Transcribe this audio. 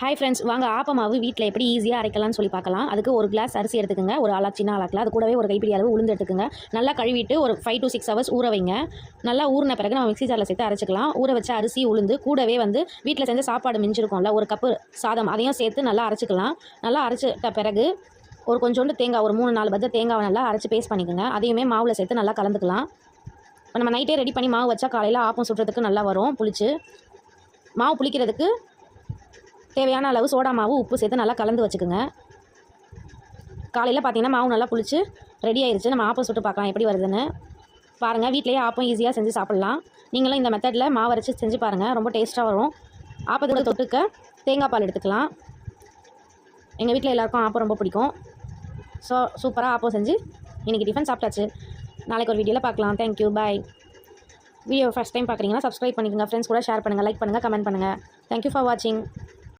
Hi friends, வாங்க ஆப்ப மாவு வீட்டில் எப்படி ஈஸியாக அரைக்கலாம்னு சொல்லி பார்க்கலாம். அதுக்கு ஒரு கிளாஸ் அரிசி எடுத்துக்கோங்க, ஒரு சின்ன ஆளாக்கலாம். அது கூடவே ஒரு கைப்பிடி அளவு உளுந்து எடுத்துக்கோங்க. நல்லா கழுவிட்டு ஒரு 5 to 6 ஹவர்ஸ் ஊற வைங்க. நல்லா ஊறின பிறகு நம்ம மிக்ஸி ஜாரில் சேர்த்து அரைச்சிக்கலாம். ஊற வச்ச அரிசி உளுந்து கூடவே வீட்டில் செஞ்ச சாப்பாடு மிஞ்சிருக்கும்ல, ஒரு கப்பு சாதம் அதையும் சேர்த்து நல்லா அரைச்சிக்கலாம். நல்லா அரைச்சிட்ட பிறகு ஒரு கொஞ்சோண்டு தேங்காய், ஒரு 3-4 பத்த தேங்காவை நல்லா அரைச்சி பேஸ்ட் பண்ணிக்கோங்க. அதையுமே மாவில் சேர்த்து நல்லா கலந்துக்கலாம். இப்போ நம்ம நைட்டே ரெடி பண்ணி மாவு வச்சா காலையில் ஆப்பம் சுடுறதுக்கு நல்லா வரும். புளிச்சு மாவு புளிக்கிறதுக்கு தேவையான அளவு சோடா மாவு, உப்பு சேர்த்து நல்லா கலந்து வச்சுக்கோங்க. காலையில் பார்த்தீங்கன்னா மாவு நல்லா புளிச்சு ரெடி ஆயிடுச்சு. நம்ம ஆப்பம் சுட்டு பார்க்கலாம் எப்படி வருதுன்னு. பாருங்கள், வீட்டிலேயே ஆப்பம் ஈஸியாக செஞ்சு சாப்பிட்லாம். நீங்களும் இந்த மெத்தடில் மாவு அரைச்சி செஞ்சு பாருங்கள், ரொம்ப டேஸ்ட்டாக வரும். ஆப்பத்துக்கு தொட்டுக்க தேங்காய் பால் எடுத்துக்கலாம். எங்கள் வீட்டில் எல்லாருக்கும் ஆப்பம் ரொம்ப பிடிக்கும். ஸோ சூப்பராக ஆப்பம் செஞ்சு இன்றைக்கி டிஃபன் சாப்பிட்டாச்சு. நாளைக்கு ஒரு வீடியோவில் பார்க்கலாம். தேங்க்யூ, பாய். வீடியோ ஃபஸ்ட் டைம் பார்க்குறீங்கன்னா சப்ஸ்கிரைப் பண்ணிக்கோங்க. ஃப்ரெண்ட்ஸ் கூட ஷேர் பண்ணுங்கள், லைக் பண்ணுங்கள், கமெண்ட் பண்ணுங்கள். தேங்க்யூ ஃபார் வாட்சிங்.